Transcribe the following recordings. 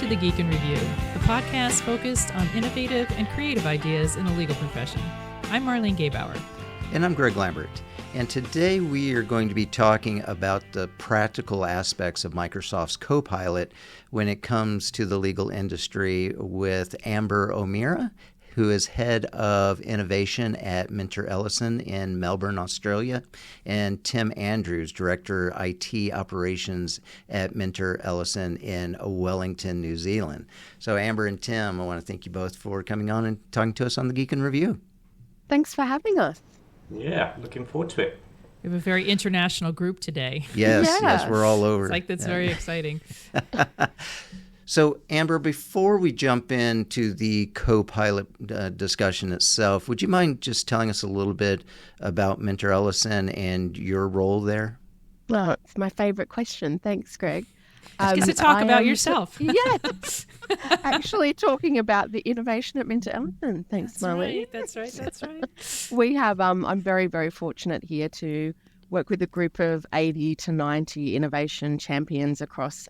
to the Geek in Review, the podcast focused on innovative and creative ideas in the legal profession. I'm Marlene Gaybauer. And I'm Greg Lambert. And today we are going to be talking about the practical aspects of Microsoft's Copilot when it comes to the legal industry with Amber O'Meara, who is head of innovation at MinterEllison in Melbourne, Australia, and Tim Andrews, director IT operations at MinterEllison in Wellington, New Zealand. So Amber and Tim, I want to thank you both for coming on and talking to us on the Geek in Review. Thanks for having us. Yeah, looking forward to it. We have a very international group today. Yes, we're all over. It's like that's very exciting. So, Amber, before we jump into the Copilot discussion itself, would you mind just telling us a little bit about MinterEllison and your role there? Well, it's my favorite question. Thanks, Greg. Get to talk about yourself. Yes. Actually talking about the innovation at MinterEllison. Thanks, Marlene. That's right. We have, I'm very, very fortunate here to work with a group of 80 to 90 innovation champions across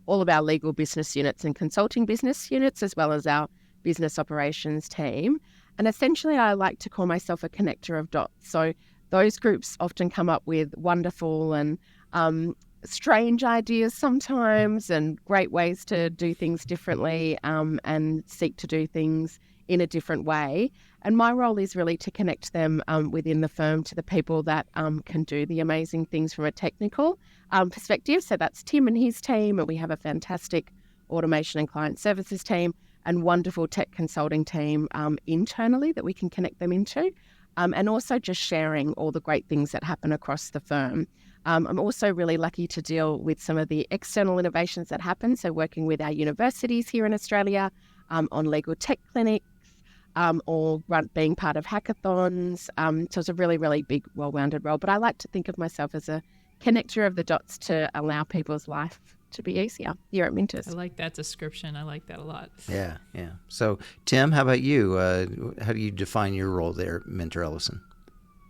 all of our legal business units and consulting business units, as well as our business operations team. And essentially, I like to call myself a connector of dots. So those groups often come up with wonderful and strange ideas sometimes and great ways to do things differently and seek to do things in a different way. And my role is really to connect them within the firm to the people that can do the amazing things from a technical perspective. So that's Tim and his team, and we have a fantastic automation and client services team and wonderful tech consulting team internally that we can connect them into, and also just sharing all the great things that happen across the firm. I'm also really lucky to deal with some of the external innovations that happen, so working with our universities here in Australia on legal tech clinics, or being part of hackathons. So it's a really, really big, well-rounded role. But I like to think of myself as a connector of the dots to allow people's life to be easier here at Minters. I like that description. I like that a lot. Yeah. So, Tim, how about you? How do you define your role there at MinterEllison?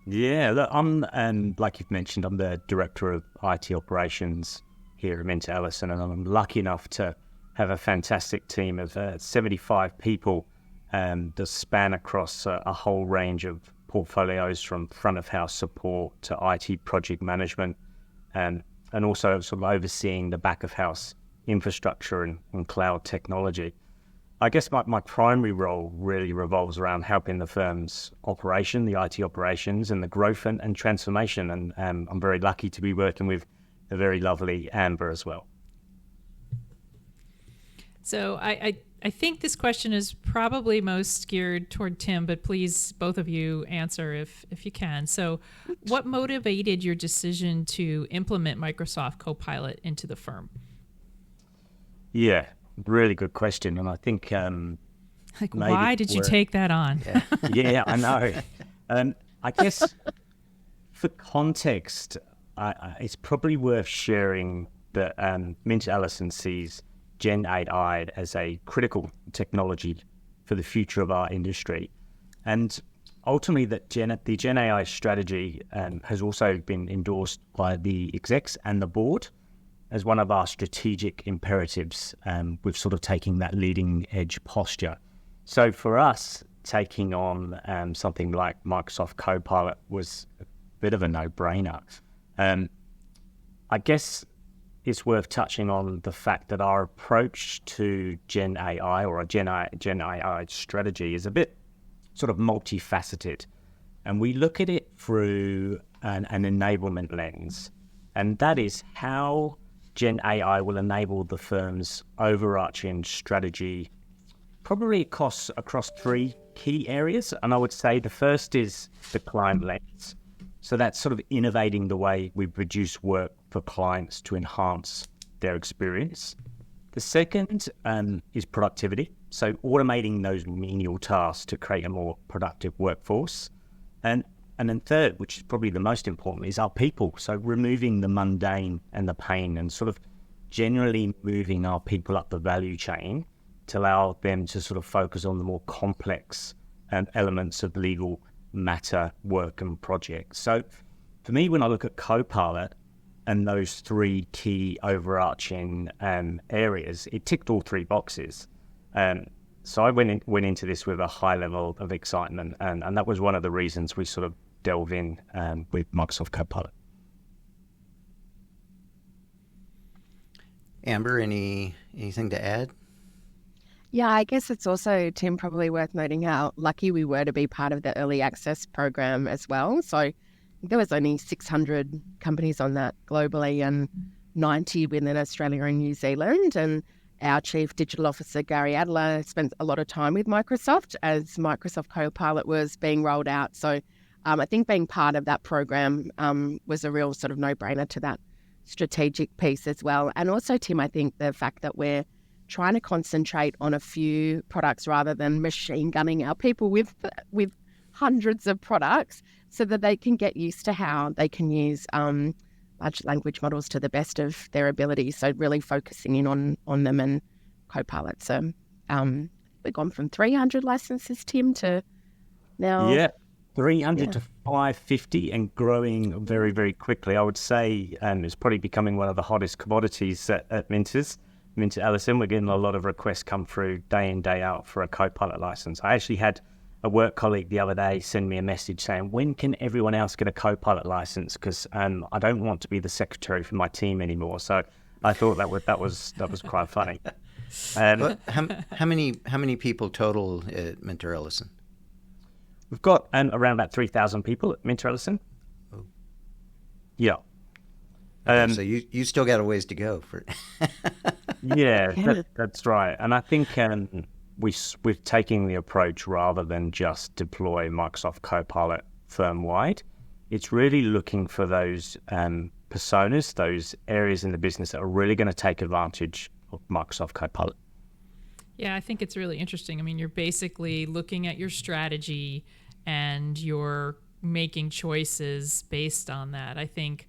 Yeah, look, I'm, like you've mentioned, I'm the director of IT operations here at MinterEllison, and I'm lucky enough to have a fantastic team of 75 people that span across a whole range of portfolios, from front of house support to IT project management, and also sort of overseeing the back of house infrastructure and cloud technology. I guess my primary role really revolves around helping the firm's operation, the IT operations, and the growth and transformation. And I'm very lucky to be working with a very lovely Amber as well. So I think this question is probably most geared toward Tim, but please, both of you, answer if you can. So what motivated your decision to implement Microsoft Copilot into the firm? Yeah. Really good question, and I think why did you take that on? Yeah, I know. I guess for context, it's probably worth sharing that MinterEllison sees Gen AI as a critical technology for the future of our industry, and ultimately that the Gen AI strategy has also been endorsed by the execs and the board as one of our strategic imperatives, with sort of taking that leading edge posture. So for us, taking on something like Microsoft Copilot was a bit of a no-brainer. I guess it's worth touching on the fact that our approach to Gen AI or a Gen AI strategy is a bit sort of multifaceted. And we look at it through an enablement lens. And that is how Gen AI will enable the firm's overarching strategy, probably across three key areas. And I would say the first is the client lens. So that's sort of innovating the way we produce work for clients to enhance their experience. The second is productivity. So automating those menial tasks to create a more productive workforce. And then third, which is probably the most important, is our people. So removing the mundane and the pain and sort of generally moving our people up the value chain to allow them to sort of focus on the more complex elements of legal matter, work and projects. So for me, when I look at Copilot, and those three key overarching areas, it ticked all three boxes. So I went into this with a high level of excitement, and that was one of the reasons we sort of delve in with Microsoft Copilot. Amber, anything to add? Yeah, I guess it's also, Tim, probably worth noting how lucky we were to be part of the early access program as well. So there was only 600 companies on that globally and 90 within Australia and New Zealand. And our Chief Digital Officer, Gary Adler, spent a lot of time with Microsoft as Microsoft Copilot was being rolled out. So I think being part of that program was a real sort of no-brainer to that strategic piece as well. And also, Tim, I think the fact that we're trying to concentrate on a few products rather than machine gunning our people with hundreds of products so that they can get used to how they can use large language models to the best of their ability. So really focusing in on them and Copilot. So we've gone from 300 licenses, Tim, to now... Yeah, 300 to 550 and growing very, very quickly. I would say it's probably becoming one of the hottest commodities at MinterEllison. We're getting a lot of requests come through day in, day out for a Copilot license. I actually had a work colleague the other day send me a message saying, when can everyone else get a Copilot license? Because I don't want to be the secretary for my team anymore. So I thought that was quite funny. How many people total at MinterEllison? We've got around about 3,000 people at MinterEllison. Oh. Yeah. So you still got a ways to go for it. Yeah, that's right. And I think we're taking the approach rather than just deploy Microsoft Copilot firm-wide. It's really looking for those personas, those areas in the business that are really going to take advantage of Microsoft Copilot. Yeah, I think it's really interesting. I mean, you're basically looking at your strategy and you're making choices based on that. I think,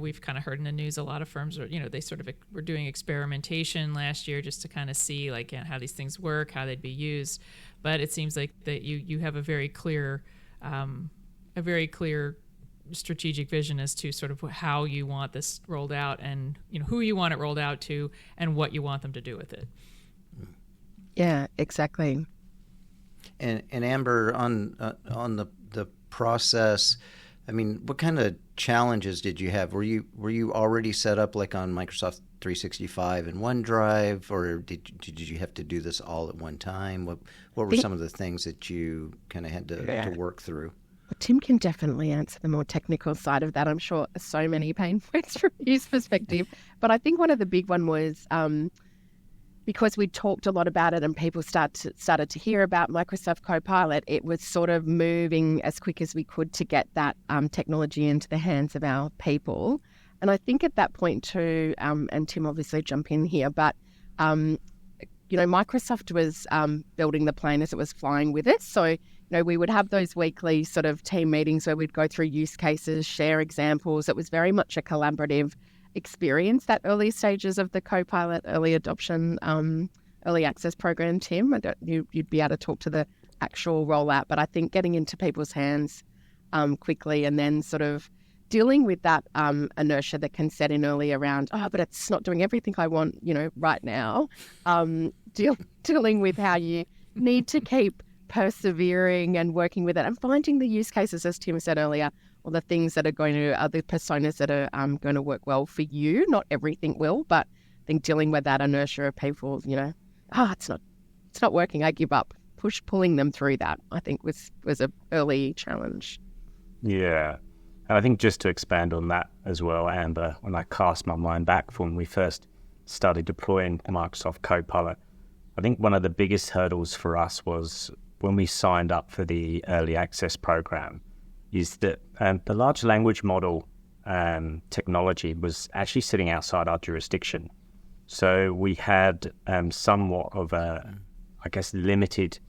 we've kind of heard in the news a lot of firms are, they sort of were doing experimentation last year just to kind of see like how these things work, how they'd be used. But it seems like that you have a very clear strategic vision as to sort of how you want this rolled out and who you want it rolled out to and what you want them to do with it. Yeah, exactly. And Amber, on the process, I mean, what kind of challenges did you have? Were you already set up like on Microsoft 365 and OneDrive, or did you have to do this all at one time? What were some of the things that you kind of had to work through? Well, Tim can definitely answer the more technical side of that. I'm sure so many pain points from his perspective. But I think one of the big one was because we talked a lot about it and people started to hear about Microsoft Copilot, it was sort of moving as quick as we could to get that technology into the hands of our people. And I think at that point too, and Tim obviously jump in here, but Microsoft was building the plane as it was flying with it. So we would have those weekly sort of team meetings where we'd go through use cases, share examples. It was very much a collaborative experience, that early stages of the Copilot early adoption, early access program, Tim. You'd be able to talk to the actual rollout, but I think getting into people's hands quickly and then sort of dealing with that inertia that can set in early around, but it's not doing everything I want, right now. Dealing with how you need to keep persevering and working with it and finding the use cases, as Tim said earlier, or the things that are the personas that are going to work well for you. Not everything will, but I think dealing with that inertia of people, it's not working, I give up. Pulling them through that, I think was an early challenge. Yeah. And I think just to expand on that as well, Amber, when I cast my mind back from when we first started deploying Microsoft Copilot, I think one of the biggest hurdles for us was when we signed up for the early access program, is that the large language model technology was actually sitting outside our jurisdiction. So we had somewhat of limited.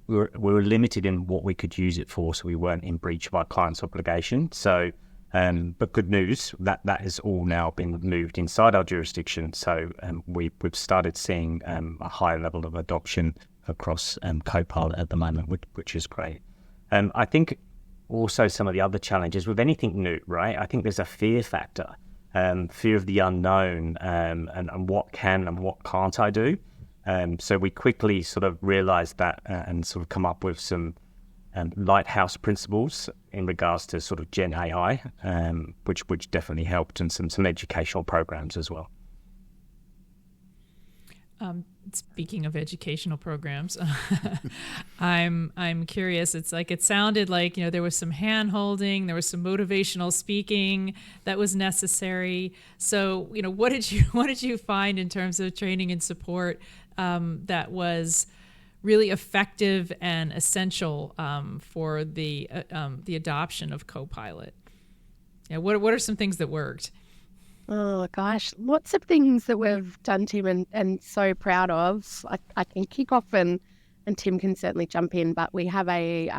We were limited in what we could use it for, so we weren't in breach of our client's obligation. So, but good news, that has all now been moved inside our jurisdiction. So we've started seeing a high level of adoption across Copilot at the moment, which is great. I think also some of the other challenges with anything new, right? I think there's a fear factor, fear of the unknown, and what can and what can't I do. So we quickly sort of realized that and sort of come up with some lighthouse principles in regards to sort of Gen AI, which definitely helped, and some educational programs as well. Speaking of educational programs, I'm curious. It's like it sounded like there was some hand holding, there was some motivational speaking that was necessary. So what did you find in terms of training and support that was really effective and essential for the adoption of Copilot? What are some things that worked? Oh, gosh, lots of things that we've done, Tim, and so proud of. I can kick off and Tim can certainly jump in, but we have a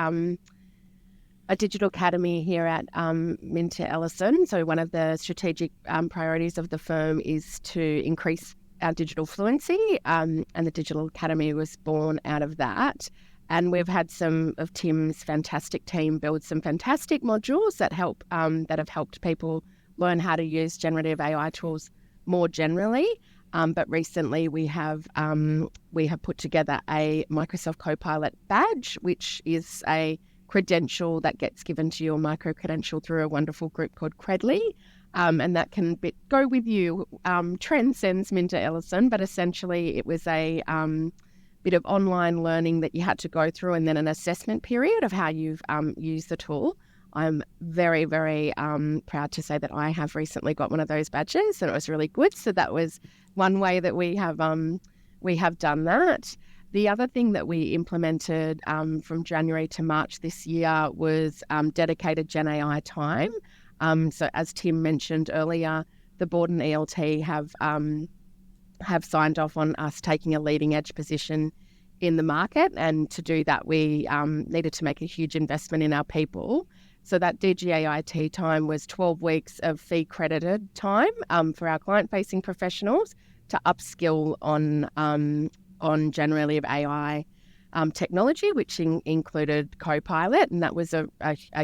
digital academy here at MinterEllison. So one of the strategic priorities of the firm is to increase our digital fluency, and the digital academy was born out of that. And we've had some of Tim's fantastic team build some fantastic modules that have helped people learn how to use generative AI tools more generally. But recently we have put together a Microsoft Copilot badge, which is a credential that gets given to your micro-credential through a wonderful group called Credly. And that can go with you, transcends MinterEllison, but essentially it was a bit of online learning that you had to go through, and then an assessment period of how you've used the tool. I'm very, very proud to say that I have recently got one of those badges, and it was really good. So that was one way that we have done that. The other thing that we implemented from January to March this year was dedicated Gen AI time. So as Tim mentioned earlier, the board and ELT have signed off on us taking a leading edge position in the market, and to do that we needed to make a huge investment in our people. So that DGAIT time was 12 weeks of fee credited time for our client-facing professionals to upskill on generative AI technology, which included Copilot, and that was a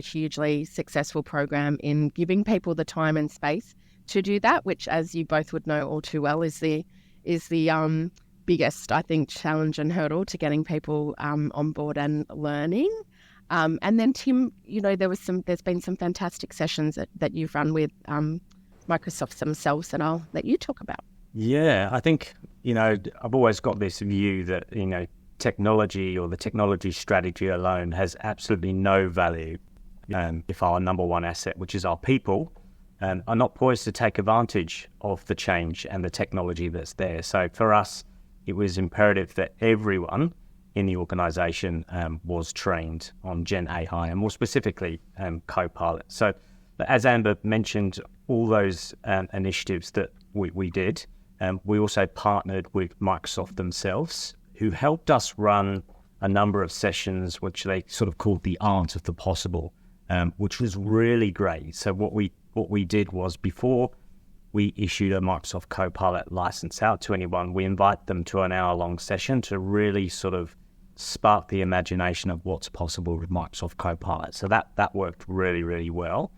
hugely successful program in giving people the time and space to do that, which, as you both would know all too well, is the biggest, I think, challenge and hurdle to getting people on board and learning. And then Tim, there's been some fantastic sessions that you've run with Microsoft themselves that I'll let you talk about. Yeah, I think, I've always got this view that, technology or the technology strategy alone has absolutely no value if our number one asset, which is our people, are not poised to take advantage of the change and the technology that's there. So for us, it was imperative that everyone in the organisation was trained on Gen AI, and more specifically Copilot. So as Amber mentioned, all those initiatives that we did, we also partnered with Microsoft themselves, who helped us run a number of sessions which they sort of called the art of the possible, which was really great. So what we did was, before we issued a Microsoft Copilot license out to anyone, we invite them to an hour-long session to really sort of spark the imagination of what's possible with Microsoft Copilot. So that worked really, really well.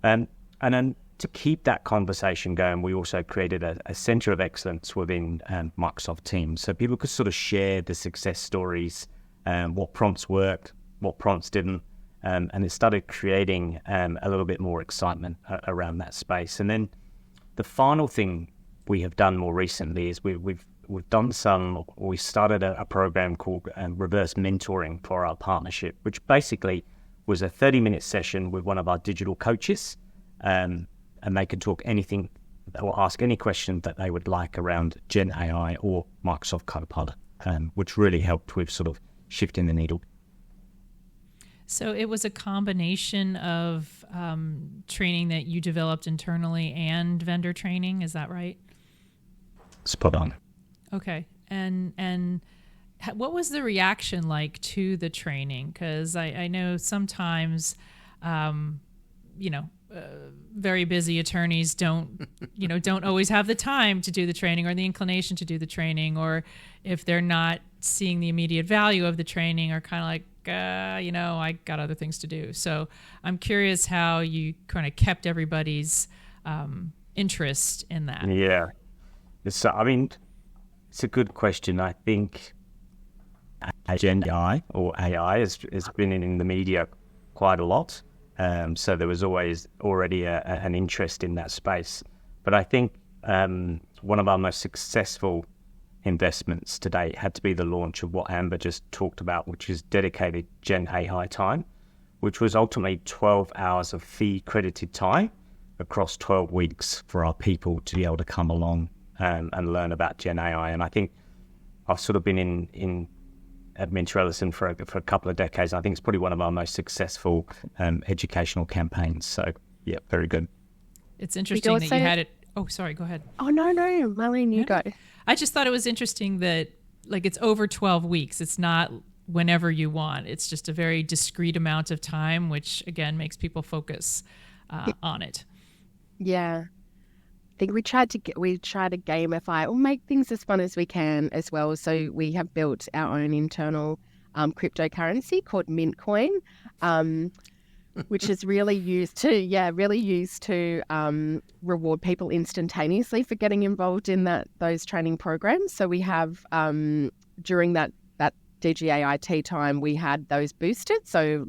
And then to keep that conversation going, we also created a center of excellence within Microsoft Teams, so people could sort of share the success stories, what prompts worked, what prompts didn't, and it started creating a little bit more excitement around that space. And then the final thing we have done more recently is we've started a program called reverse mentoring for our partnership, which basically was a 30-minute session with one of our digital coaches, and they could talk anything or ask any question that they would like around Gen AI or Microsoft Copilot, which really helped with sort of shifting the needle. So it was a combination of training that you developed internally and vendor training, is that right? Spot on. Okay. And what was the reaction like to the training? Because I know sometimes, very busy attorneys don't always have the time to do the training or the inclination to do the training, or if they're not seeing the immediate value of the training, are kind of like, I got other things to do. So I'm curious how you kind of kept everybody's interest in that. Yeah. It's a good question. I think Gen AI or AI has been in the media quite a lot. So there was already an interest in that space. But I think one of our most successful investments to date had to be the launch of what Amber just talked about, which is dedicated Gen AI time, which was ultimately 12 hours of fee-credited time across 12 weeks for our people to be able to come along and learn about Gen AI. And I think I've sort of been at MinterEllison for a couple of decades. I think it's probably one of our most successful educational campaigns. So, yeah, very good. It's interesting that you had it. Oh, sorry, go ahead. Oh, no, Marlene, you go. I just thought it was interesting that, it's over 12 weeks. It's not whenever you want. It's just a very discrete amount of time, which, again, makes people focus on it. Yeah. I think we try to gamify or make things as fun as we can as well. So we have built our own internal cryptocurrency called Mintcoin, which is really used to reward people instantaneously for getting involved in those training programs. So we have during that DGAIT time, we had those boosted. So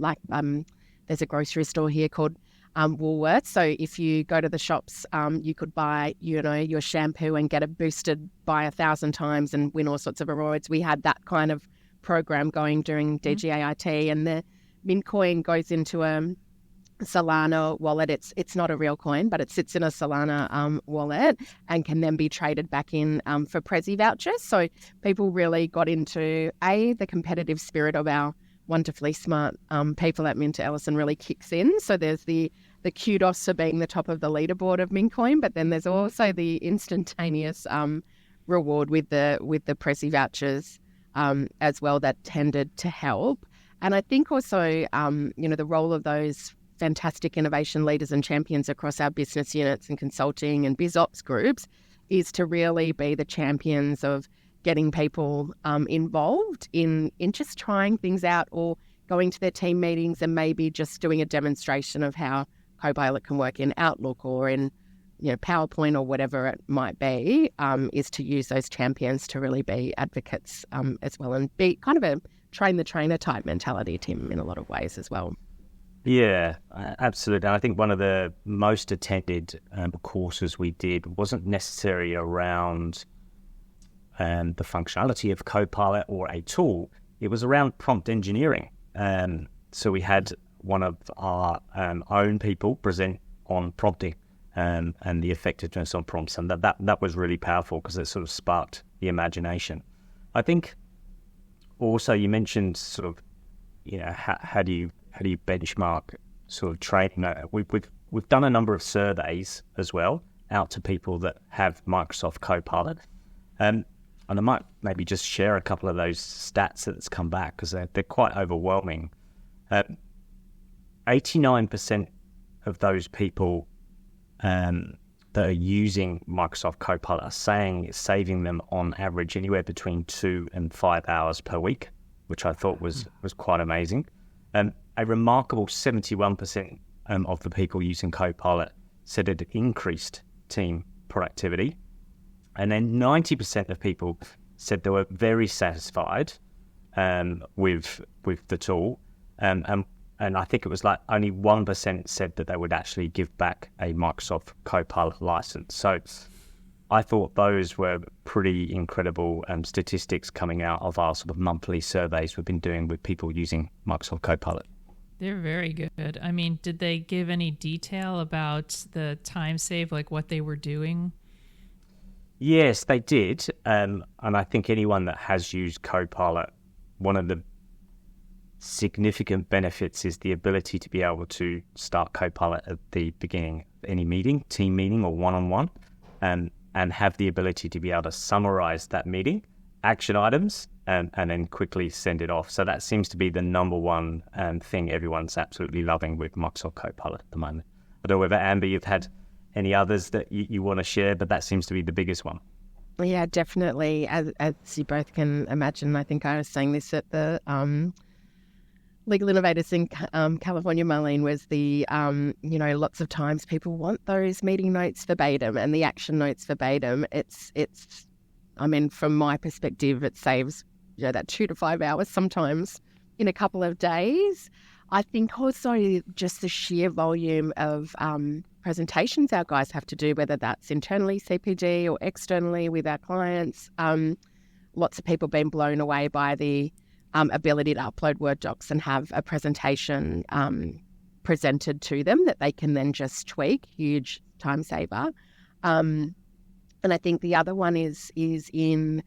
there's a grocery store here called Woolworths. So if you go to the shops, you could buy, your shampoo and get it boosted by 1,000 times and win all sorts of rewards. We had that kind of program going during DGAIT, and the Mintcoin goes into a Solana wallet. It's not a real coin, but it sits in a Solana wallet and can then be traded back in for Prezi vouchers. So people really got into the competitive spirit of our wonderfully smart people at MinterEllison really kicks in. So there's the kudos for being the top of the leaderboard of Mintcoin, but then there's also the instantaneous reward with the Prezi vouchers as well that tended to help. And I think also, the role of those fantastic innovation leaders and champions across our business units and consulting and biz ops groups is to really be the champions of getting people involved in just trying things out or going to their team meetings and maybe just doing a demonstration of how Copilot can work in Outlook or in PowerPoint or whatever it might be, is to use those champions to really be advocates as well and be kind of a train the trainer type mentality, Tim, in a lot of ways as well. Yeah, absolutely. And I think one of the most attended courses we did wasn't necessarily around the functionality of Copilot or a tool. It was around prompt engineering. So we had one of our own people present on prompting and the effectiveness on prompts, and that was really powerful because it sort of sparked the imagination. I think also you mentioned sort of, how do you benchmark sort of training? We've done a number of surveys as well out to people that have Microsoft Copilot. And I might maybe just share a couple of those stats that's come back because they're quite overwhelming. 89% of those people that are using Microsoft Copilot are saying it's saving them on average anywhere between 2 and 5 hours per week, which I thought was quite amazing. A remarkable 71% of the people using Copilot said it increased team productivity. And then 90% of people said they were very satisfied with the tool. And I think it was like only 1% said that they would actually give back a Microsoft Copilot license. So I thought those were pretty incredible statistics coming out of our sort of monthly surveys we've been doing with people using Microsoft Copilot. They're very good. I mean, did they give any detail about the time save, like what they were doing? Yes, they did. And I think anyone that has used Copilot, one of the significant benefits is the ability to be able to start Copilot at the beginning of any meeting, team meeting or one-on-one, and have the ability to be able to summarize that meeting, action items, and then quickly send it off. So that seems to be the number one thing everyone's absolutely loving with Microsoft Copilot at the moment. I don't know whether, Amber, you've had any others that you want to share, but that seems to be the biggest one. Yeah, definitely. As you both can imagine, I think I was saying this at the Legal Innovators in California, Marlene, was the, lots of times people want those meeting notes verbatim and the action notes verbatim. From my perspective, it saves, that 2 to 5 hours sometimes in a couple of days. I think also just the sheer volume of presentations our guys have to do, whether that's internally CPD or externally with our clients. Lots of people been blown away by the ability to upload Word docs and have a presentation presented to them that they can then just tweak. Huge time saver. And I think the other one is in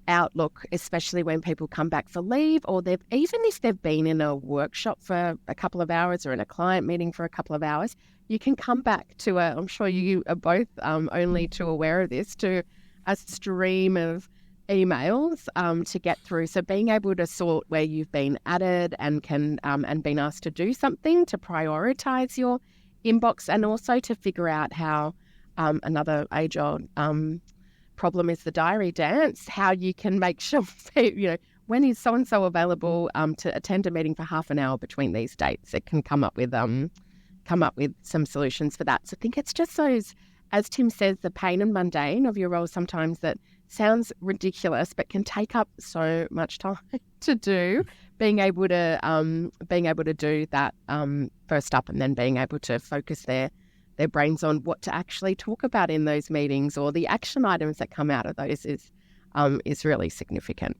Outlook, especially when people come back for leave, or even if they've been in a workshop for a couple of hours or in a client meeting for a couple of hours, you can come back to I'm sure you are both only too aware of this, to a stream of emails to get through. So being able to sort where you've been added and been asked to do something, to prioritize your inbox, and also to figure out how another age-old problem is the diary dance, how you can make sure, when is so-and-so available to attend a meeting for half an hour between these dates. It can come up with some solutions for that. So I think it's just those, as Tim says, the pain and mundane of your role sometimes that sounds ridiculous but can take up so much time to do. Being able to do that first up, and then being able to focus their brains on what to actually talk about in those meetings, or the action items that come out of those is really significant.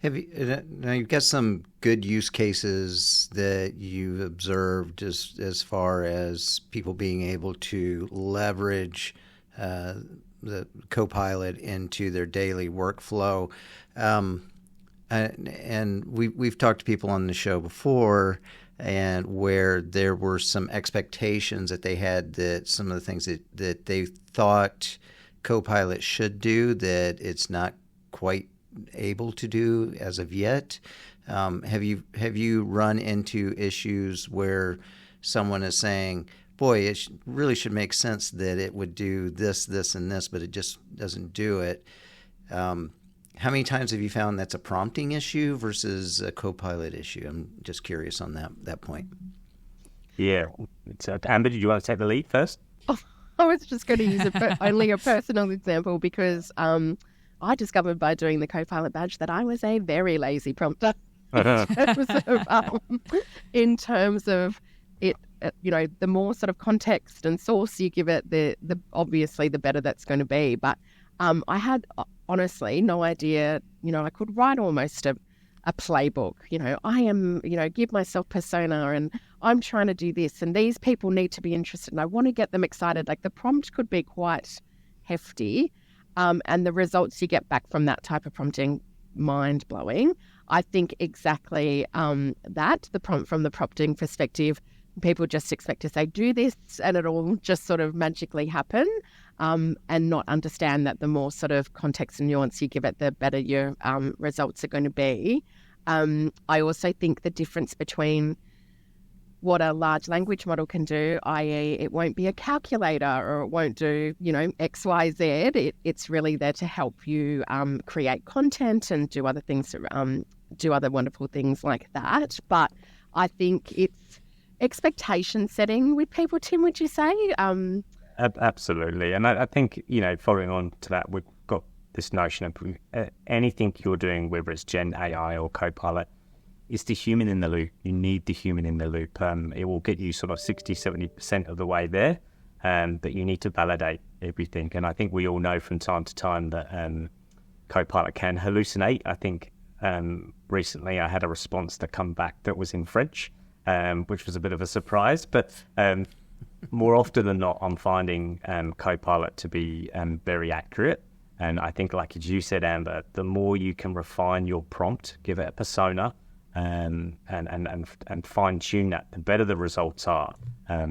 Now you've got some good use cases that you've observed as far as people being able to leverage the Copilot into their daily workflow. And we've talked to people on the show before, and where there were some expectations that they had, that some of the things that they thought Copilot should do that it's not quite able to do as of yet. Have you run into issues where someone is saying, boy, it really should make sense that it would do this, this, and this, but it just doesn't do it? How many times have you found that's a prompting issue versus a Copilot issue? I'm just curious on that point. Yeah. Amber, did you want to take the lead first? Oh, I was just going to use only a personal example, because I discovered by doing the Copilot badge that I was a very lazy prompter in terms of it. The more sort of context and source you give it, the obviously the better that's going to be. But I had honestly no idea. I could write almost a playbook. I am, give myself persona, and I'm trying to do this, and these people need to be interested, and I want to get them excited. Like, the prompt could be quite hefty, and the results you get back from that type of prompting, mind blowing. I think exactly that from the prompting perspective, people just expect to say, do this, and it'll just sort of magically happen, and not understand that the more sort of context and nuance you give it, the better your results are going to be. I also think the difference between what a large language model can do, i.e. it won't be a calculator, or it won't do, X, Y, Z. It's really there to help you create content and do other things, do other wonderful things like that. But I think it's expectation setting with people, Tim, would you say? Absolutely. And I think, following on to that, we've got this notion of anything you're doing, whether it's Gen AI or Copilot, is the human in the loop. You need the human in the loop. It will get you sort of 60-70% of the way there, but you need to validate everything. And I think we all know from time to time that Copilot can hallucinate. I think recently I had a response that come back that was in French, which was a bit of a surprise. But more often than not, I'm finding Copilot to be very accurate. And I think, like as you said, Amber, the more you can refine your prompt, give it a persona, and fine tune that, the better the results are.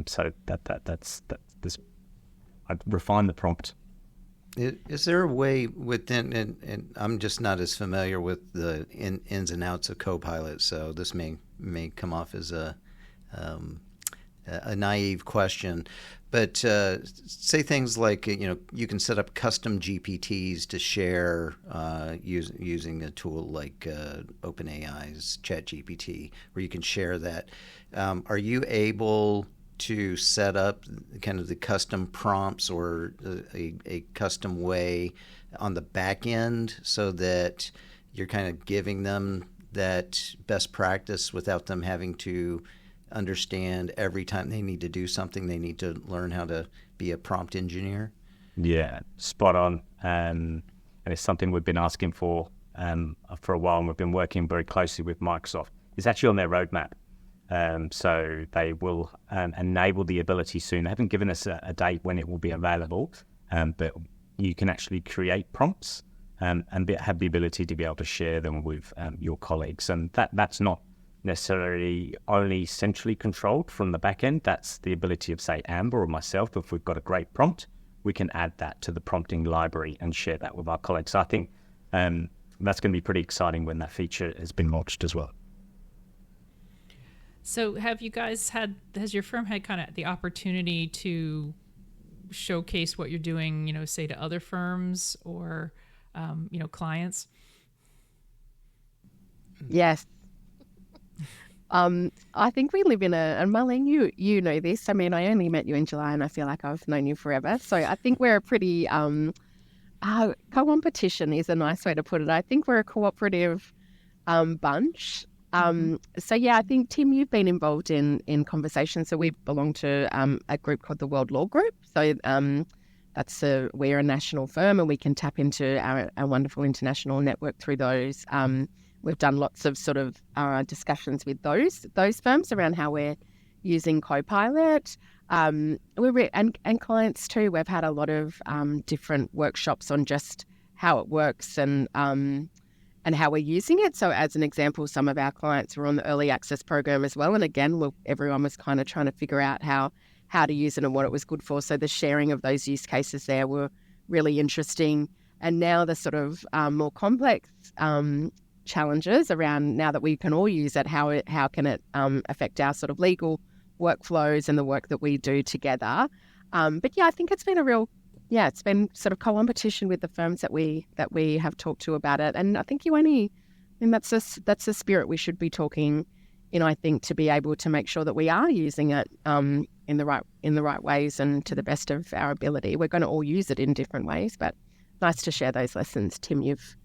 So that's I'd refine the prompt. Is there a way within, and I'm just not as familiar with the ins and outs of Copilot, so this may come off as a a naive question, but say things like, you can set up custom GPTs to share using a tool like OpenAI's ChatGPT, where you can share that. Are you able to set up kind of the custom prompts or a custom way on the back end so that you're kind of giving them that best practice without them having to understand every time they need to do something, they need to learn how to be a prompt engineer? Yeah, spot on. And it's something we've been asking for a while, and we've been working very closely with Microsoft. It's actually on their roadmap. So they will enable the ability soon. They haven't given us a date when it will be available, but you can actually create prompts and have the ability to be able to share them with your colleagues. And that's not necessarily only centrally controlled from the back end. That's the ability of, say, Amber or myself. If we've got a great prompt, we can add that to the prompting library and share that with our colleagues. So I think that's going to be pretty exciting when that feature has been launched as well. So has your firm had kind of the opportunity to showcase what you're doing, say to other firms or, clients? Yes. I think we live in and Marlene, you know this. I mean, I only met you in July and I feel like I've known you forever. So I think we're a pretty, co-competition is a nice way to put it. I think we're a cooperative bunch. So yeah, I think, Tim, you've been involved in conversations. So we belong to a group called the World Law Group. So we're a national firm and we can tap into our wonderful international network through those. We've done lots of sort of discussions with those firms around how we're using Copilot. And clients too. We've had a lot of different workshops on just how it works and how we're using it. So as an example, some of our clients were on the Early Access Program as well. And again, everyone was kind of trying to figure out how to use it and what it was good for. So the sharing of those use cases there were really interesting. And now the sort of more complex challenges around, now that we can all use it, how can it affect our sort of legal workflows and the work that we do together. But yeah, I think it's been it's been sort of co-competition with the firms that we have talked to about it. And I think that's the spirit we should be talking in, I think, to be able to make sure that we are using it in the right ways and to the best of our ability. We're going to all use it in different ways, but nice to share those lessons. Tim, you've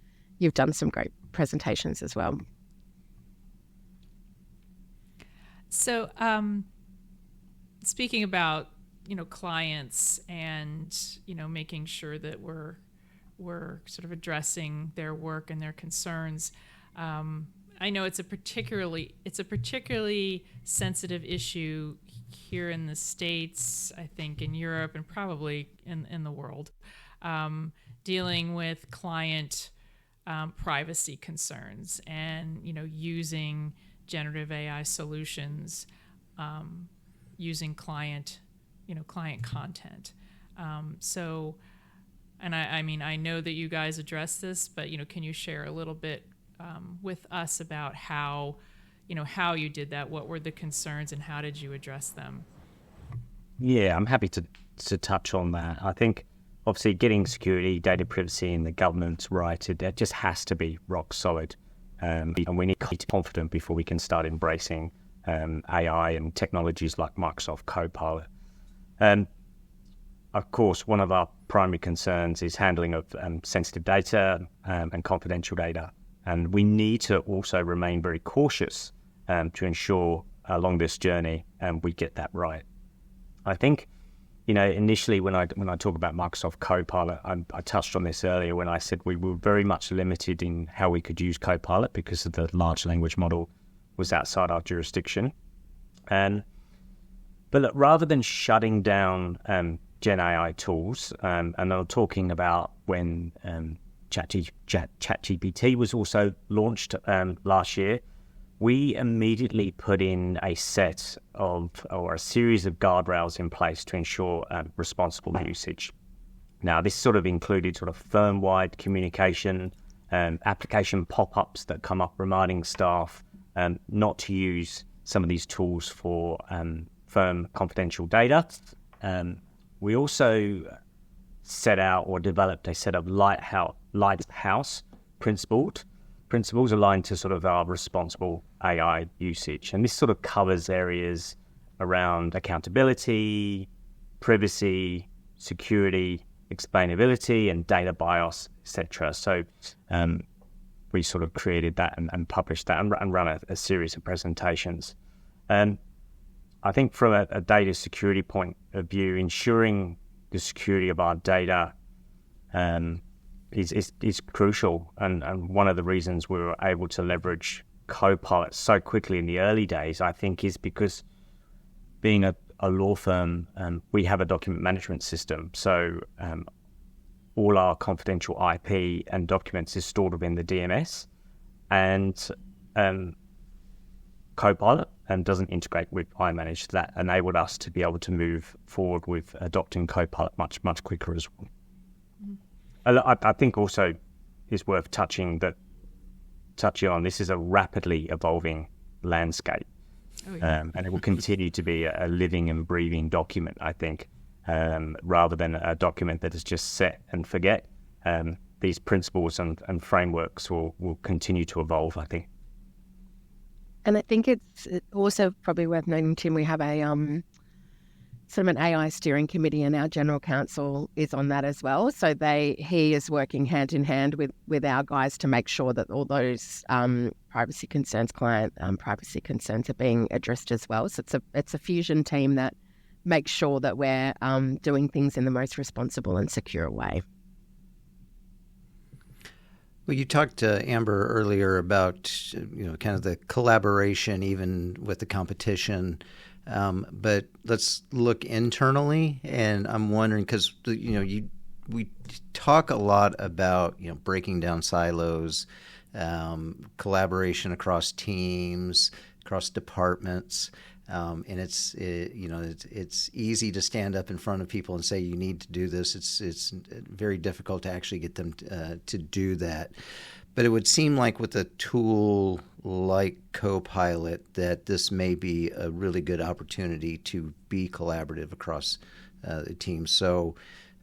done some great presentations as well. So speaking about clients and making sure that we're sort of addressing their work and their concerns, I know it's a particularly sensitive issue here in the States, I think in Europe and probably in the world, dealing with client privacy concerns and using generative AI solutions, using client content. And I know that you guys address this, but can you share a little bit with us about how you did that? What were the concerns and how did you address them? Yeah, I'm happy to touch on that. I think obviously getting security, data privacy, and the governance right, it just has to be rock solid. And we need to be confident before we can start embracing AI and technologies like Microsoft Copilot. Of course, one of our primary concerns is handling of sensitive data and confidential data. And we need to also remain very cautious to ensure along this journey we get that right. I think, initially when I talk about Microsoft Copilot, I touched on this earlier when I said we were very much limited in how we could use Copilot because of the large language model was outside our jurisdiction. But look, rather than shutting down Gen AI tools, and I'm talking about when ChatGPT was also launched last year, we immediately put in a set of, or a series of guardrails in place to ensure responsible usage. Now, this sort of included sort of firm-wide communication, application pop-ups that come up reminding staff not to use some of these tools for firm confidential data. We also set out or developed a set of lighthouse principles aligned to sort of our responsible AI usage. And this sort of covers areas around accountability, privacy, security, explainability, and data bias, etc. So we sort of created that and published that and run a series of presentations. And I think from a data security point of view, ensuring the security of our data is crucial. And one of the reasons we were able to leverage Copilot so quickly in the early days, I think, is because being a law firm, we have a document management system. So all our confidential IP and documents is stored within the DMS, and Copilot doesn't integrate with iManage. That enabled us to be able to move forward with adopting Copilot much quicker as well. Mm-hmm. I think also is worth touching on. This is a rapidly evolving landscape, and it will continue to be a living and breathing document, I think. Rather than a document that is just set and forget. These principles and frameworks will continue to evolve, I think. And I think it's also probably worth noting, Tim, we have a sort of an AI steering committee, and our general counsel is on that as well. So he is working hand in hand with our guys to make sure that all those privacy concerns, client privacy concerns, are being addressed as well. So it's a fusion team that make sure that we're doing things in the most responsible and secure way. Well, you talked to Amber earlier about kind of the collaboration even with the competition, but let's look internally. And I'm wondering, because we talk a lot about breaking down silos, collaboration across teams, across departments. And it's easy to stand up in front of people and say you need to do this. It's very difficult to actually get them to do that. But it would seem like with a tool like Copilot that this may be a really good opportunity to be collaborative across the team. So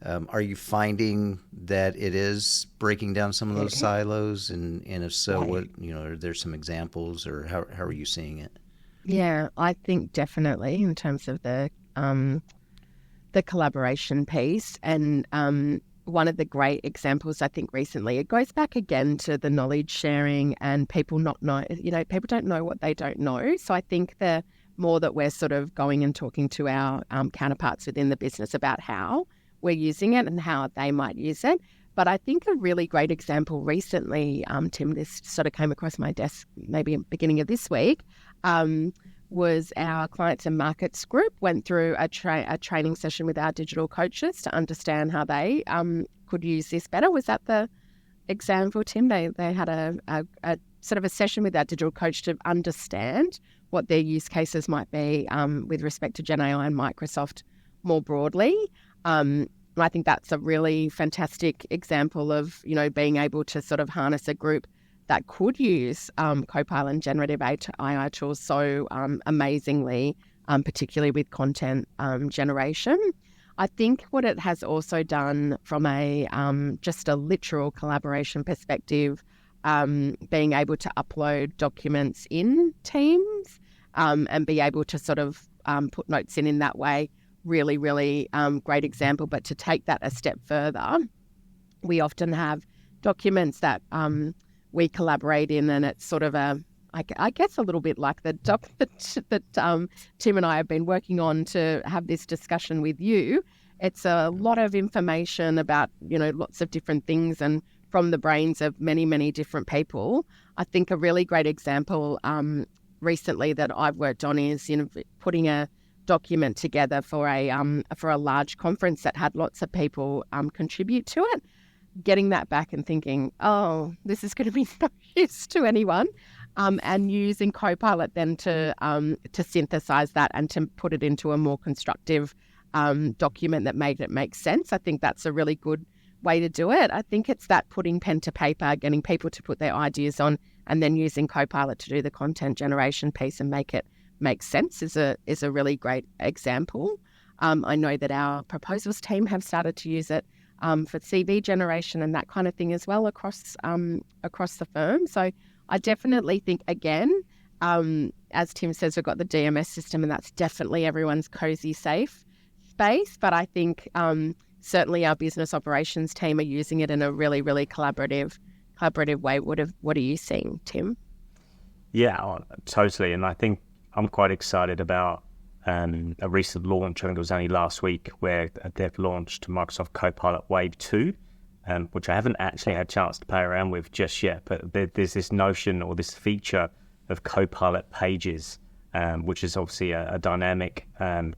are you finding that it is breaking down some of those silos? And if so, what are there some examples, or how are you seeing it? Yeah, I think definitely in terms of the collaboration piece. And one of the great examples, I think recently, it goes back again to the knowledge sharing and people not know, people don't know what they don't know. So I think the more that we're sort of going and talking to our counterparts within the business about how we're using it and how they might use it. But I think a really great example recently, Tim, this sort of came across my desk maybe at the beginning of this week, was our clients and markets group went through a training session with our digital coaches to understand how they could use this better. Was that the example, Tim? They had a sort of a session with our digital coach to understand what their use cases might be with respect to Gen AI and Microsoft more broadly. I think that's a really fantastic example of, being able to sort of harness a group that could use Copilot and generative AI tools so amazingly, particularly with content generation. I think what it has also done from a just a literal collaboration perspective, being able to upload documents in Teams and be able to sort of put notes in that way, really, really great example. But to take that a step further, we often have documents that we collaborate in, and it's sort of I guess a little bit like the doc that Tim and I have been working on to have this discussion with you. It's a lot of information about, lots of different things and from the brains of many, many different people. I think a really great example recently that I've worked on is, putting a document together for a large conference that had lots of people contribute to it. Getting that back and thinking, oh, this is going to be no use to anyone, and using Copilot then to synthesize that and to put it into a more constructive document that made it make sense. I think that's a really good way to do it. I think it's that putting pen to paper, getting people to put their ideas on, and then using Copilot to do the content generation piece and make it makes sense is a really great example. I know that our proposals team have started to use it for CV generation and that kind of thing as well across the firm. So I definitely think, again, as Tim says, we've got the DMS system, and that's definitely everyone's cozy, safe space. But I think certainly our business operations team are using it in a really, really collaborative way. What are you seeing, Tim? Yeah, totally. And I think I'm quite excited about a recent launch. I think it was only last week, where they've launched Microsoft Copilot Wave 2, which I haven't actually had a chance to play around with just yet. But there's this notion or this feature of Copilot pages, which is obviously a dynamic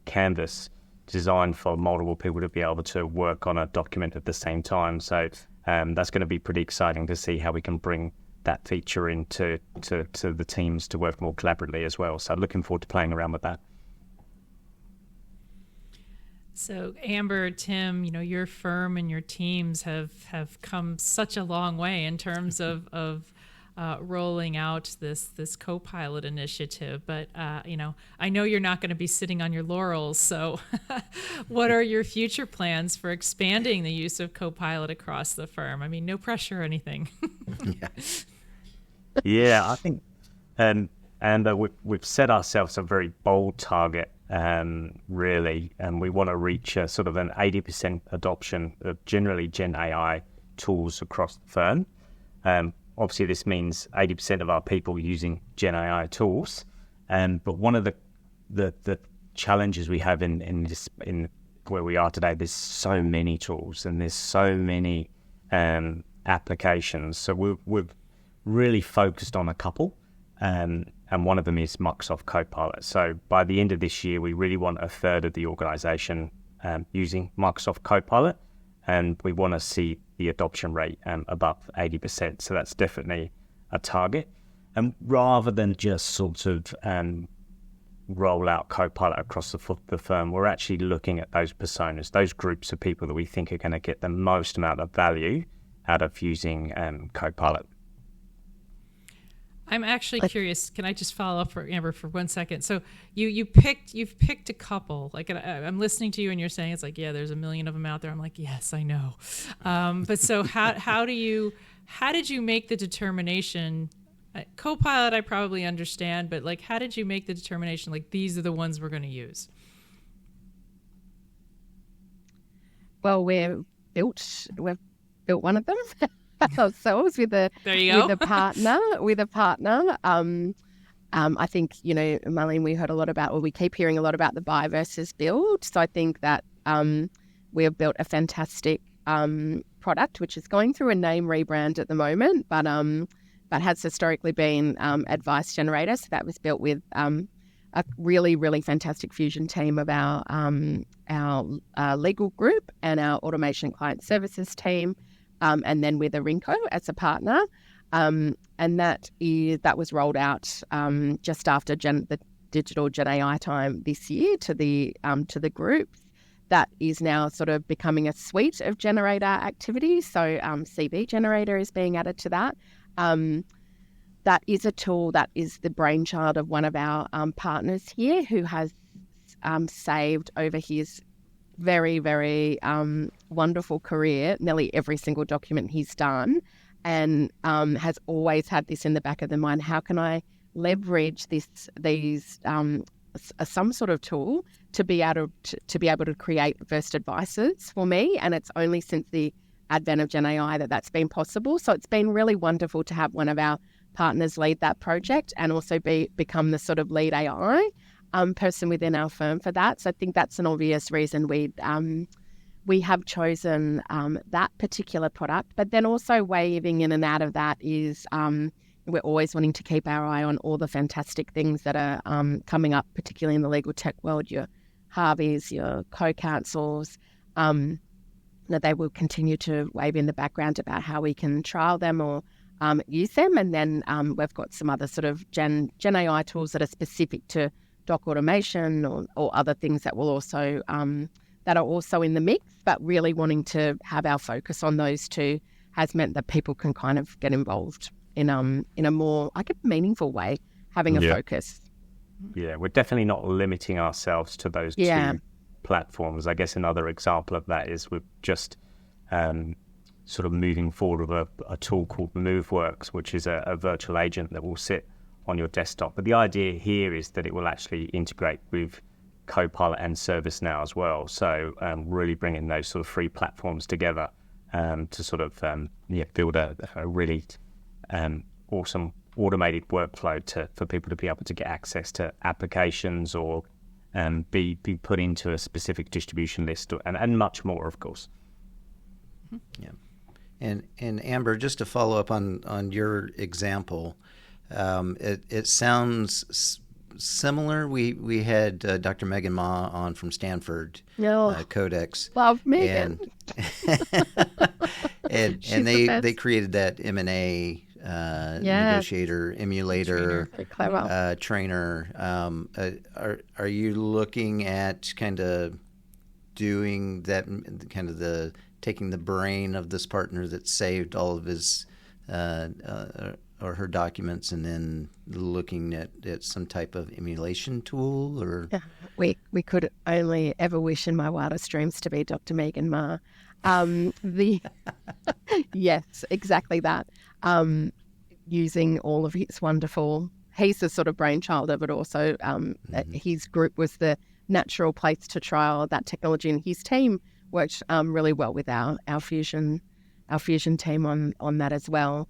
canvas designed for multiple people to be able to work on a document at the same time. So that's going to be pretty exciting to see how we can bring that feature into to the teams to work more collaboratively as well. So looking forward to playing around with that. So Amber, Tim, your firm and your teams have come such a long way in terms of rolling out this Copilot initiative. But I know you're not going to be sitting on your laurels. So what are your future plans for expanding the use of Copilot across the firm? I mean, no pressure or anything. Yeah, I think, and we've set ourselves a very bold target, really, and we want to reach a sort of an 80% adoption of generally Gen AI tools across the firm. Obviously, this means 80% of our people using Gen AI tools, but one of the challenges we have in where we are today, there's so many tools and there's so many applications. So we've really focused on a couple, and one of them is Microsoft Copilot. So by the end of this year, we really want a third of the organization using Microsoft Copilot, and we want to see the adoption rate above 80%. So that's definitely a target. And rather than just sort of roll out Copilot across the firm, we're actually looking at those personas, those groups of people that we think are going to get the most amount of value out of using Copilot. I'm actually curious. Can I just follow up for Amber for 1 second? So you've picked a couple. Like, I'm listening to you and you're saying it's like, yeah, there's a million of them out there. I'm like, yes, I know. But so how did you make the determination? Copilot, I probably understand, but like, how did you make the determination? Like, these are the ones we're going to use. Well, we've built one of them. Ourselves with a partner. I think, Marlene, we keep hearing a lot about the buy versus build. So I think that we have built a fantastic product, which is going through a name rebrand at the moment, but has historically been Advice Generator. So that was built with a really, really fantastic fusion team of our legal group and our automation client services team. And then with Arinco as a partner, and that was rolled out just after the digital Gen AI time this year to the group. That is now sort of becoming a suite of generator activities. So CV Generator is being added to that. That is a tool that is the brainchild of one of our partners here, who has saved over his very, very wonderful career, nearly every single document he's done, and has always had this in the back of the mind: how can I leverage these some sort of tool to be able to create first advices for me? And it's only since the advent of Gen AI that's been possible. So it's been really wonderful to have one of our partners lead that project and also become the sort of lead AI person within our firm for that. So I think that's an obvious reason we have chosen that particular product. But then also waving in and out of that is we're always wanting to keep our eye on all the fantastic things that are coming up, particularly in the legal tech world, your Harveys, your co-counsels. They will continue to wave in the background about how we can trial them or use them. And then we've got some other sort of Gen AI tools that are specific to doc automation or other things that will also that are also in the mix, but really wanting to have our focus on those two has meant that people can kind of get involved in a more meaningful way, having a focus. we're definitely not limiting ourselves to those two platforms. I guess another example of that is we're just sort of moving forward with a tool called MoveWorks, which is a virtual agent that will sit on your desktop. But the idea here is that it will actually integrate with Copilot and ServiceNow as well. So really bringing those sort of free platforms together to sort of build a really awesome automated workflow for people to be able to get access to applications or be put into a specific distribution list and much more, of course. Yeah. And Amber, just to follow up on your example, it sounds similar. We had Dr. Megan Ma on from Stanford Codex. Love Megan. And they created that M&A negotiator, emulator, trainer. Are you looking at kind of doing that, kind of taking the brain of this partner that saved all of his or her documents and then looking at some type of emulation tool? Or we could only ever wish in my wildest dreams to be Dr. Megan Ma. Yes, exactly that. Using all of his wonderful, he's the sort of brainchild of it also. His group was the natural place to trial that technology, and his team worked really well with our fusion team on that as well.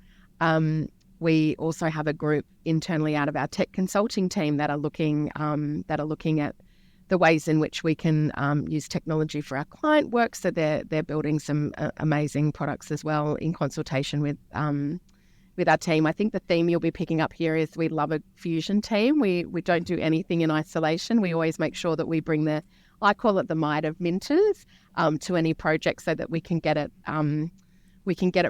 We also have a group internally out of our tech consulting team that are looking at the ways in which we can use technology for our client work. So they're building some amazing products as well in consultation with our team. I think the theme you'll be picking up here is we love a fusion team. We don't do anything in isolation. We always make sure that we bring I call it the might of Minters to any project so that we can get it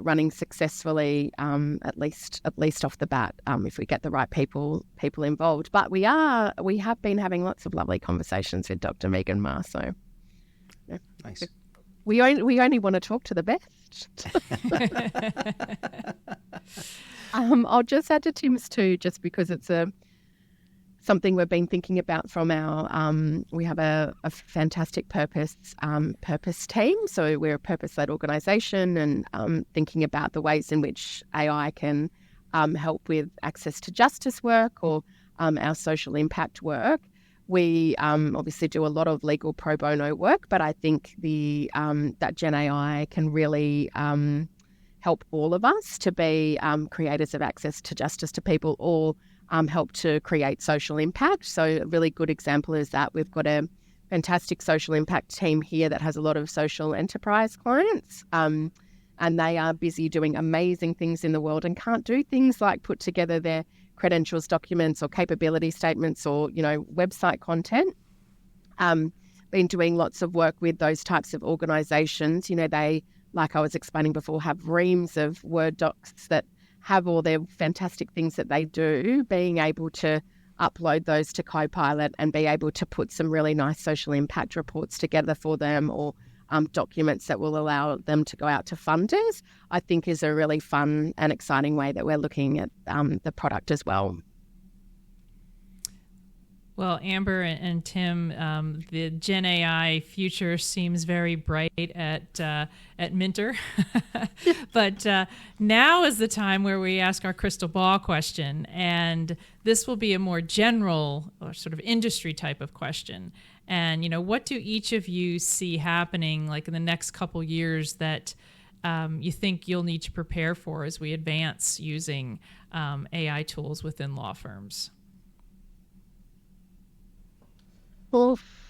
running successfully at least off the bat if we get the right people involved. But we have been having lots of lovely conversations with Dr. Megan Ma. So nice. We only want to talk to the best. I'll just add to Tim's too, just because it's something we've been thinking about from our. We have a fantastic purpose team, so we're a purpose-led organisation, and thinking about the ways in which AI can help with access to justice work or our social impact work. We obviously do a lot of legal pro bono work, but I think that Gen AI can really help all of us to be creators of access to justice to people, or help to create social impact. So a really good example is that we've got a fantastic social impact team here that has a lot of social enterprise clients, and they are busy doing amazing things in the world and can't do things like put together their credentials documents or capability statements or, website content. Been doing lots of work with those types of organisations. They, like I was explaining before, have reams of Word docs that have all their fantastic things that they do, being able to upload those to Copilot and be able to put some really nice social impact reports together for them, or documents that will allow them to go out to funders, I think is a really fun and exciting way that we're looking at the product as well. Well, Amber and Tim, the Gen AI future seems very bright at Minter, but now is the time where we ask our crystal ball question, and this will be a more general or sort of industry type of question. And what do each of you see happening, like in the next couple years, that you think you'll need to prepare for as we advance using AI tools within law firms?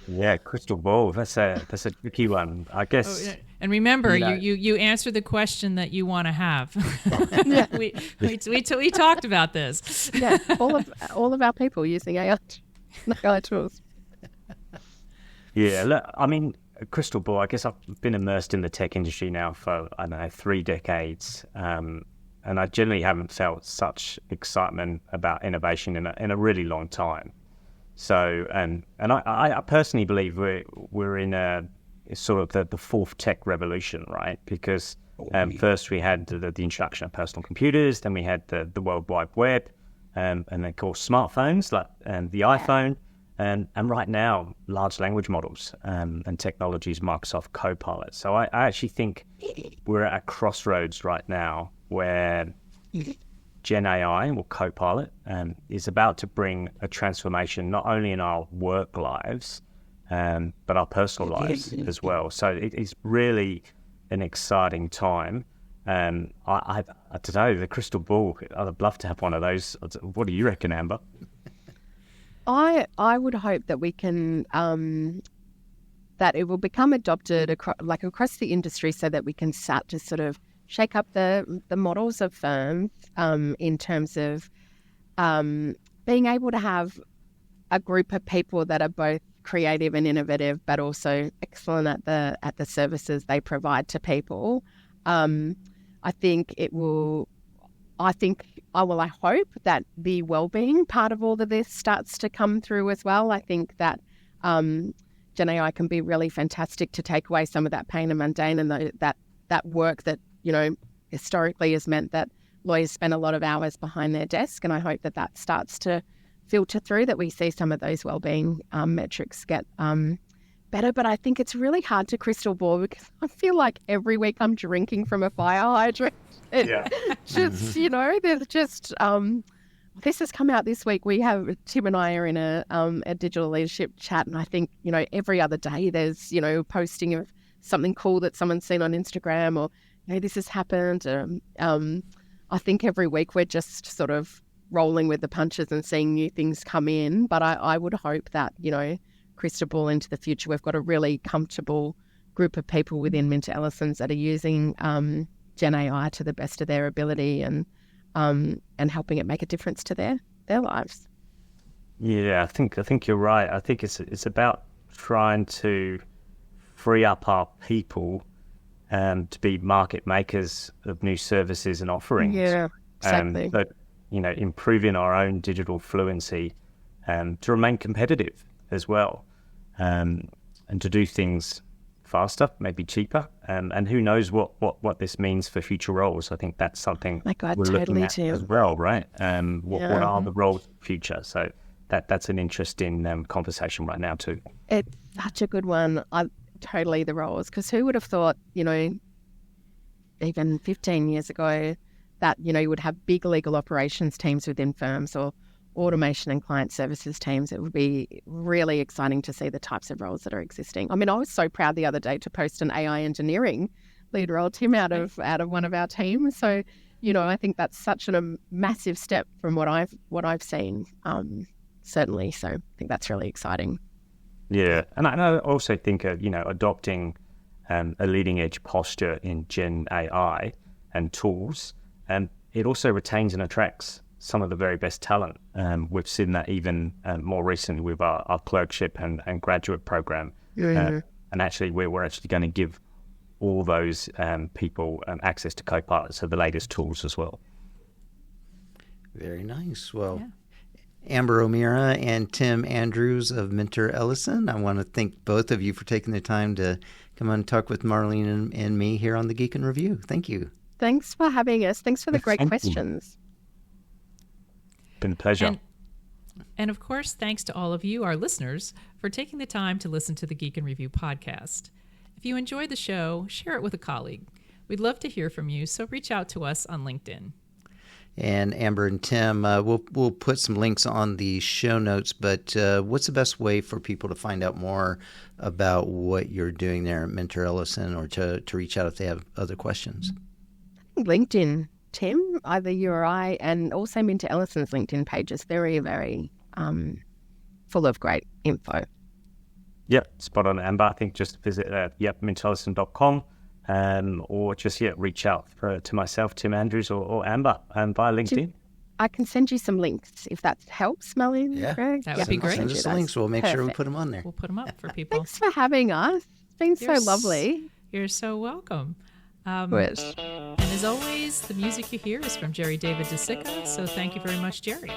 Yeah, crystal ball. That's a tricky one, I guess. And remember, you answer the question that you want to have. we talked about this. Yeah, all of our people using AI tools. Yeah, look, I mean, crystal ball. I guess I've been immersed in the tech industry now for 3 decades, and I generally haven't felt such excitement about innovation in a really long time. So, and I personally believe we're in a sort of the fourth tech revolution, right? Because first we had the introduction of personal computers, then we had the World Wide Web, and of course smartphones like the iPhone, and right now large language models and technologies, Microsoft Copilot. So I actually think we're at a crossroads right now where Gen AI or Copilot is about to bring a transformation not only in our work lives, but our personal lives as well. So it is really an exciting time. I don't know, the crystal ball, I'd love to have one of those. What do you reckon, Amber? I would hope that we can, that it will become adopted across the industry so that we can start to sort of shake up the models of firms in terms of being able to have a group of people that are both creative and innovative, but also excellent at the services they provide to people. I hope that the well-being part of all of this starts to come through as well. I think that Gen AI can be really fantastic to take away some of that pain and mundane and that work that, historically has meant that lawyers spend a lot of hours behind their desk. And I hope that starts to filter through, that we see some of those well-being metrics get better. But I think it's really hard to crystal ball because I feel like every week I'm drinking from a fire hydrant. Just, there's just, this has come out this week. Tim and I are in a digital leadership chat, and I think, every other day there's, posting of something cool that someone's seen on Instagram, or, this has happened. I think every week we're just sort of rolling with the punches and seeing new things come in. But I would hope that, crystal ball into the future, we've got a really comfortable group of people within MinterEllison's that are using Gen AI to the best of their ability and helping it make a difference to their lives. Yeah, I think you're right. I think it's about trying to free up our people to be market makers of new services and offerings. Yeah, exactly. But improving our own digital fluency to remain competitive as well, and to do things faster, maybe cheaper, and who knows what this means for future roles. I think that's something we're looking at as well, right? What are the roles of the future? So that's an interesting conversation right now too. It's such a good one. Totally the roles, because who would have thought, even 15 years ago that, you would have big legal operations teams within firms or automation and client services teams. It would be really exciting to see the types of roles that are existing. I mean, I was so proud the other day to post an AI engineering lead role, Tim, out of one of our teams. So, I think that's such a massive step from what I've seen, certainly. So I think that's really exciting. Yeah, and I also think adopting a leading edge posture in Gen AI and tools, it also retains and attracts some of the very best talent. We've seen that even more recently with our clerkship and graduate program. And actually, we're actually going to give all those people access to Copilot, so the latest tools as well. Very nice. Well, yeah. Amber O'Meara and Tim Andrews of MinterEllison, I want to thank both of you for taking the time to come on and talk with Marlene and me here on the Geek in Review. Thank you. Thanks for having us. Thanks for the great questions. Been a pleasure. And of course, thanks to all of you, our listeners, for taking the time to listen to the Geek in Review podcast. If you enjoyed the show, share it with a colleague. We'd love to hear from you, so reach out to us on LinkedIn. And Amber and Tim, we'll put some links on the show notes, but what's the best way for people to find out more about what you're doing there at MinterEllison, or to reach out if they have other questions? LinkedIn, Tim, either you or I, and also MinterEllison's LinkedIn page is very, very full of great info. Yep, spot on, Amber. I think just visit MinterEllison.com. Or just reach out to myself, Tim Andrews, or Amber via LinkedIn. I can send you some links if that helps, Marlene. Yeah, that would be great. Send us the links. We'll make sure we put them on there. We'll put them up for people. Thanks for having us. It's been so lovely. You're so welcome. Good. And as always, the music you hear is from Jerry David DeSica. So thank you very much, Jerry.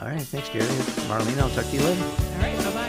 All right, thanks, Jerry. Marlene, I'll talk to you later. All right, bye-bye.